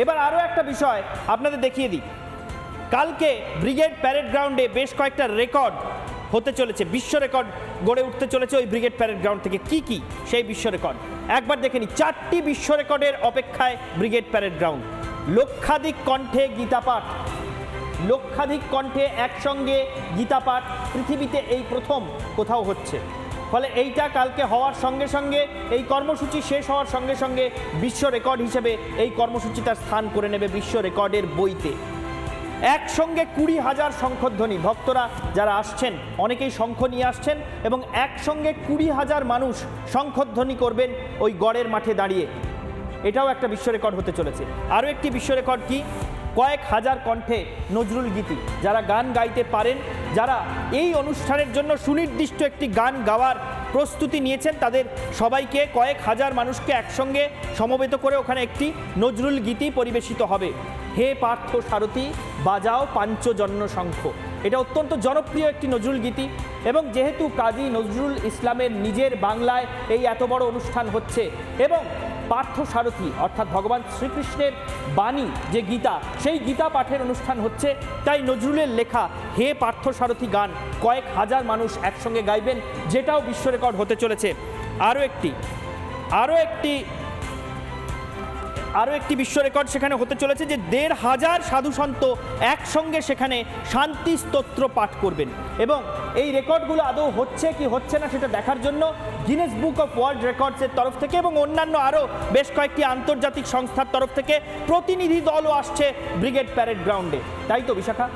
এবার আরও একটা বিষয় আপনাদের দেখিয়ে দিই, কালকে ব্রিগেড প্যারেড গ্রাউন্ডে বেশ কয়েকটা রেকর্ড হতে চলেছে, বিশ্ব রেকর্ড গড়ে উঠতে চলেছে ওই ব্রিগেড প্যারেড গ্রাউন্ড থেকে। কি সেই বিশ্ব রেকর্ড একবার দেখে নিই। 4টি বিশ্ব রেকর্ডের অপেক্ষায় ব্রিগেড প্যারেড গ্রাউন্ড। লক্ষাধিক কণ্ঠে গীতাপাঠ, লক্ষাধিক কণ্ঠে একসঙ্গে গীতাপাঠ পৃথিবীতে এই প্রথম কোথাও হচ্ছে। ফলে এইটা কালকে হওয়ার সঙ্গে সঙ্গে, এই কর্মসূচি শেষ হওয়ার সঙ্গে সঙ্গে বিশ্ব রেকর্ড হিসেবে এই কর্মসূচি তার স্থান করে নেবে বিশ্ব রেকর্ডের বইতে। একসঙ্গে 20,000 শঙ্খধ্বনি, ভক্তরা যারা আসছেন অনেকেই শঙ্খ নিয়ে আসছেন এবং একসঙ্গে 20,000 মানুষ শঙ্খধ্বনি করবেন ওই গড়ের মাঠে দাঁড়িয়ে। এটাও একটা বিশ্ব রেকর্ড হতে চলেছে। আরও একটি বিশ্ব রেকর্ড কি, কয়েক হাজার কণ্ঠে নজরুল গীতি, যারা গান গাইতে পারেন, যারা এই অনুষ্ঠানের জন্য সুনির্দিষ্ট একটি গান গাওয়ার প্রস্তুতি নিয়েছেন, তাদের সবাইকে, কয়েক হাজার মানুষকে একসঙ্গে সমবেত করে ওখানে একটি নজরুল গীতি পরিবেশিত হবে। হে পার্থ সারথি বাজাও পাঞ্চজন্য শঙ্খ, এটা অত্যন্ত জনপ্রিয় একটি নজরুল গীতি। এবং যেহেতু কাজী নজরুল ইসলামের নিজের বাংলায় এই এত বড় অনুষ্ঠান হচ্ছে এবং পার্থ সারথি অর্থাৎ ভগবান শ্রীকৃষ্ণের বাণী যে গীতা, সেই গীতা পাঠের অনুষ্ঠান হচ্ছে, তাই নজরুলের লেখা হে পার্থ সারথি গান কয়েক হাজার মানুষ একসঙ্গে গাইবেন, যেটাও বিশ্ব রেকর্ড হতে চলেছে। আরও একটি বিশ্ব রেকর্ড সেখানে হতে চলেছে যে 1,500 সাধুসন্ত একসঙ্গে সেখানে শান্তি স্তোত্র পাঠ করবেন। এবং এই রেকর্ডগুলো আদৌ হচ্ছে কি হচ্ছে না সেটা দেখার জন্য গিনেস বুক অফ ওয়ার্ল্ড রেকর্ডসের তরফ থেকে এবং অন্যান্য আরও বেশ কয়েকটি আন্তর্জাতিক সংস্থার তরফ থেকে প্রতিনিধি দলও আসছে ব্রিগেড প্যারেড গ্রাউন্ডে। তাই তো বিশাখা?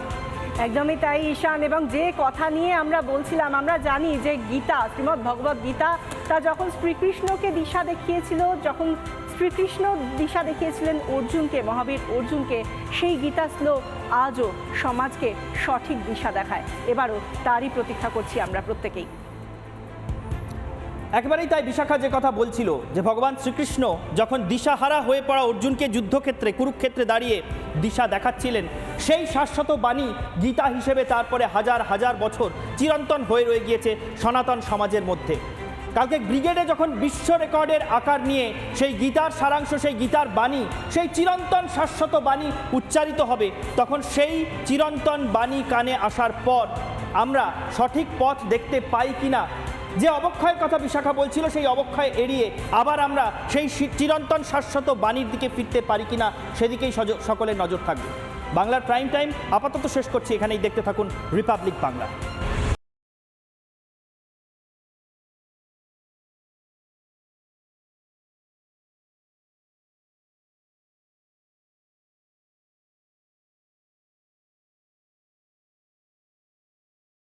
একদমই তাই ঈশান। এবং যে কথা নিয়ে আমরা বলছিলাম, আমরা জানি যে গীতা, শ্রীমদ্ ভগবদ্ গীতা, তা যখন শ্রীকৃষ্ণকে দিশা দেখিয়েছিল, যখন শ্রীকৃষ্ণ দিশা দেখিয়েছিলেন অর্জুনকে, মহাবীর অর্জুনকে, সেই গীতা শ্লোক আজও সমাজকে সঠিক দিশা দেখায়। এবারও তারই প্রতীক্ষা করছি আমরা প্রত্যেকেই। একেবারেই তাই বিশাখা যে কথা বলছিল, যে ভগবান শ্রীকৃষ্ণ যখন দিশাহারা হয়ে পড়া অর্জুনকে যুদ্ধক্ষেত্রে, কুরুক্ষেত্রে দাঁড়িয়ে দিশা দেখাচ্ছিলেন, সেই শাশ্বত বাণী গীতা হিসেবে তারপরে হাজার হাজার বছর চিরন্তন হয়ে রয়ে গিয়েছে সনাতন সমাজের মধ্যে। কালকে ব্রিগেডে যখন বিশ্ব রেকর্ডের আকার নিয়ে সেই গীতার সারাংশ, সেই গীতার বাণী, সেই চিরন্তন শাশ্বত বাণী উচ্চারিত হবে, তখন সেই চিরন্তন বাণী কানে আসার পর আমরা সঠিক পথ দেখতে পাই কিনা, যে অবক্ষয়ের কথা বিশাখা বলছিল, সেই অবক্ষয় এড়িয়ে আবার আমরা সেই চিরন্তন শাশ্বত বাণীর দিকে ফিরতে পারি কিনা, সেদিকেই সকলের নজর থাকবে। বাংলার প্রাইম টাইম আপাতত শেষ করছি এখানেই। দেখতে থাকুন রিপাবলিক বাংলা।